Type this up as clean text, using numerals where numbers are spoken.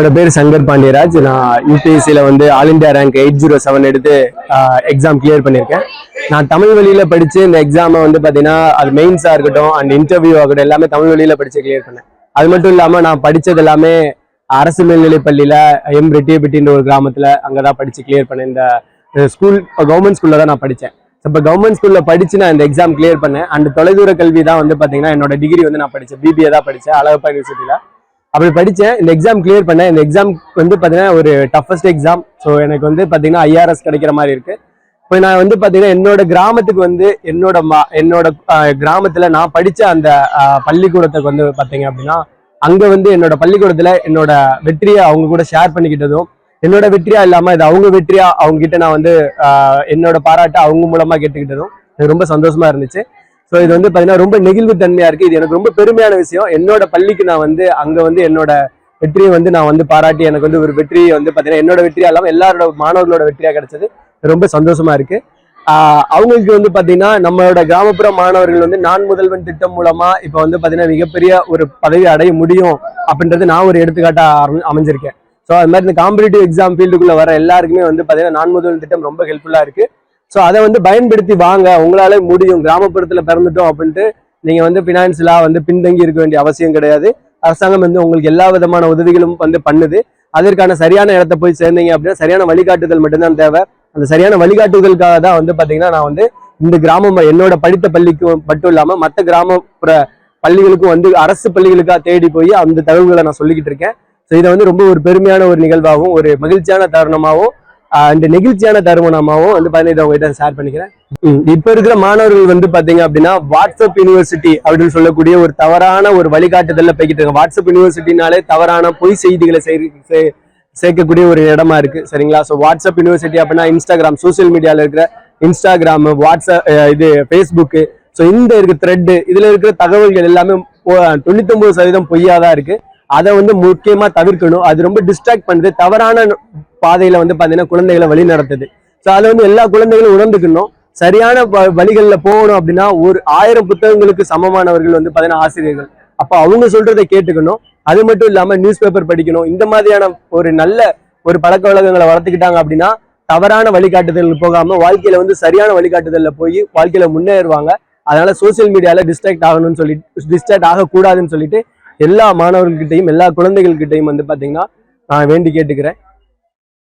என்னோட பேர் சங்கர் பாண்டியராஜ். நான் யூபிஎஸ்சியில் வந்து ஆல் இண்டியா ரேங்க் 807 எடுத்து எக்ஸாம் கிளியர் பண்ணியிருக்கேன். நான் தமிழ் வழியில் படித்து இந்த எக்ஸாமை வந்து பார்த்தீங்கன்னா அது மெயின்ஸாக இருக்கட்டும் அண்ட் இன்டர்வியூ ஆகட்டும் எல்லாமே தமிழ் வழியில் படித்து கிளியர் பண்ணேன். அது மட்டும் இல்லாமல் நான் படித்தது எல்லாமே அரசு மேல்நிலைப் பள்ளியில் எம் ரெட்டியப்பட்டின்ற ஒரு கிராமத்தில் அங்கே தான் படித்து கிளியர் பண்ணேன். இந்த ஸ்கூல் கவர்மெண்ட் ஸ்கூலில் தான் நான் படித்தேன். இப்போ கவர்மெண்ட் ஸ்கூலில் படித்து நான் இந்த எக்ஸாம் கிளியர் பண்ணேன். அண்ட் தொலைதூர கல்வி தான் வந்து பார்த்தீங்கன்னா என்னோட டிகிரி வந்து நான் படித்தேன். பிபிஏ தான் படித்தேன் அழகப்பா யூனிவர்சிட்டியில். அப்படி படித்தேன். இந்த எக்ஸாம் கிளியர் பண்ணேன். இந்த எக்ஸாம் வந்து பார்த்தீங்கன்னா ஒரு டஃபஸ்ட் எக்ஸாம். ஸோ எனக்கு வந்து பார்த்தீங்கன்னா ஐஆர்எஸ் கிடைக்கிற மாதிரி இருக்கு. இப்போ நான் வந்து பார்த்தீங்கன்னா என்னோட கிராமத்துக்கு வந்து என்னோட கிராமத்தில் நான் படித்த அந்த பள்ளிக்கூடத்துக்கு வந்து பார்த்தீங்க அப்படின்னா அங்கே வந்து என்னோட பள்ளிக்கூடத்தில் என்னோட வெற்றியை அவங்க கூட ஷேர் பண்ணிக்கிட்டதும் என்னோட வெற்றியா இல்லாமல் இது அவங்க வெற்றியா அவங்க கிட்ட நான் வந்து என்னோட பாராட்டை அவங்க மூலமாக கேட்டுக்கிட்டதும் எனக்கு ரொம்ப சந்தோஷமா இருந்துச்சு. ஸோ இது வந்து பார்த்தீங்கன்னா ரொம்ப நெகிழ்வு தன்மையா இருக்கு. இது எனக்கு ரொம்ப பெருமையான விஷயம். என்னோட பள்ளிக்கு நான் வந்து அங்கே வந்து என்னோட வெற்றியை வந்து நான் வந்து பாராட்டி எனக்கு வந்து ஒரு வெற்றியை வந்து பார்த்தீங்கன்னா என்னோட வெற்றியா இல்லாமல் எல்லாரோட மாணவர்களோட வெற்றியா கிடைச்சது ரொம்ப சந்தோஷமா இருக்கு. அவங்களுக்கு வந்து பார்த்தீங்கன்னா நம்மளோட கிராமப்புற மாணவர்கள் வந்து நான் முதல்வன் திட்டம் மூலமா இப்போ வந்து பார்த்தீங்கன்னா மிகப்பெரிய ஒரு பதவி அடைய முடியும் அப்படின்றது நான் ஒரு எடுத்துக்காட்டா அமைஞ்சிருக்கேன். ஸோ அது மாதிரி இந்த காம்படிட்டிவ் எக்ஸாம் ஃபீல்டுக்குள்ள வர எல்லாருக்குமே வந்து பார்த்தீங்கன்னா நான் முதல்வன் திட்டம் ரொம்ப ஹெல்ப்ஃபுல்லா இருக்கு. ஸோ அதை வந்து பயன்படுத்தி வாங்க, உங்களால முடியும், கிராமப்புறத்துல பிறந்துட்டோம் அப்படின்ட்டு நீங்க வந்து பினான்சியலா வந்து பின்தங்கி இருக்க வேண்டிய அவசியம் கிடையாது. அரசாங்கம் வந்து உங்களுக்கு எல்லா விதமான உதவிகளும் வந்து பண்ணுது. அதற்கான சரியான இடத்த போய் சேர்ந்தீங்க அப்படின்னா சரியான வழிகாட்டுதல் மட்டும்தான் தேவை. அந்த சரியான வழிகாட்டுதலுக்காக தான் வந்து பாத்தீங்கன்னா நான் வந்து இந்த கிராமம் என்னோட படித்த பள்ளிக்கு மட்டும் இல்லாம மற்ற கிராமப்புற பள்ளிகளுக்கும் வந்து அரசு பள்ளிகளுக்காக தேடி போய் அந்த தகவல்களை நான் சொல்லிக்கிட்டு இருக்கேன். ஸோ இதை வந்து ரொம்ப ஒரு பெருமையான ஒரு நிகழ்வாகவும் ஒரு மகிழ்ச்சியான தருணமாகவும் இந்த நெகிழ்ச்சியான தருணமாகவும் வந்து பார்த்தீங்கன்னா உங்ககிட்ட ஷேர் பண்ணிக்கிறேன். இப்ப இருக்கிற மாணவர்கள் வந்து பாத்தீங்க அப்படின்னா வாட்ஸ்அப் யூனிவர்சிட்டி அப்படின்னு சொல்லக்கூடிய ஒரு தவறான ஒரு வழிகாட்டுதல்ல போய்கிட்டு இருக்காங்க. வாட்ஸ்அப் யூனிவர்சிட்டினாலே தவறான பொய் செய்திகளை சேர்க்கக்கூடிய ஒரு இடமா இருக்கு, சரிங்களா? ஸோ வாட்ஸ்அப் யூனிவர்சிட்டி அப்படின்னா இன்ஸ்டாகிராம், சோசியல் மீடியால இருக்கிற இன்ஸ்டாகிராம், வாட்ஸ்அப், இது ஃபேஸ்புக்கு, ஸோ இந்த இருக்க த்ரெட், இதுல இருக்கிற தகவல்கள் எல்லாமே 99% பொய்யாதான் இருக்கு. அதை வந்து முக்கியமா தவிர்க்கணும். அது ரொம்ப டிஸ்ட்ராக்ட் பண்ணுது, தவறான பாதையில வந்து பாத்தீங்கன்னா குழந்தைகளை வழி நடத்துது. ஸோ அதை வந்து எல்லா குழந்தைகளும் உணர்ந்துக்கணும். சரியான வழிகளில் போகணும் அப்படின்னா ஒரு 1000 புத்தகங்களுக்கு சமமானவர்கள் வந்து பாத்தீங்கன்னா ஆசிரியர்கள். அப்ப அவங்க சொல்றதை கேட்டுக்கணும். அது மட்டும் இல்லாம நியூஸ் பேப்பர் படிக்கணும். இந்த மாதிரியான ஒரு நல்ல ஒரு பழக்க வழக்கங்களை வளர்த்துக்கிட்டாங்க அப்படின்னா தவறான வழிகாட்டுதல் போகாம வாழ்க்கையில வந்து சரியான வழிகாட்டுதல்ல போய் வாழ்க்கையில முன்னேறுவாங்க. அதனால சோசியல் மீடியால டிஸ்ட்ராக்ட் ஆகக்கூடாதுன்னு சொல்லிட்டு எல்லா மாணவர்கள்கிட்டையும் எல்லா குழந்தைகள்கிட்டையும் வந்து பாத்தீங்கன்னா நான் வேண்டி கேட்டுக்கிறேன்.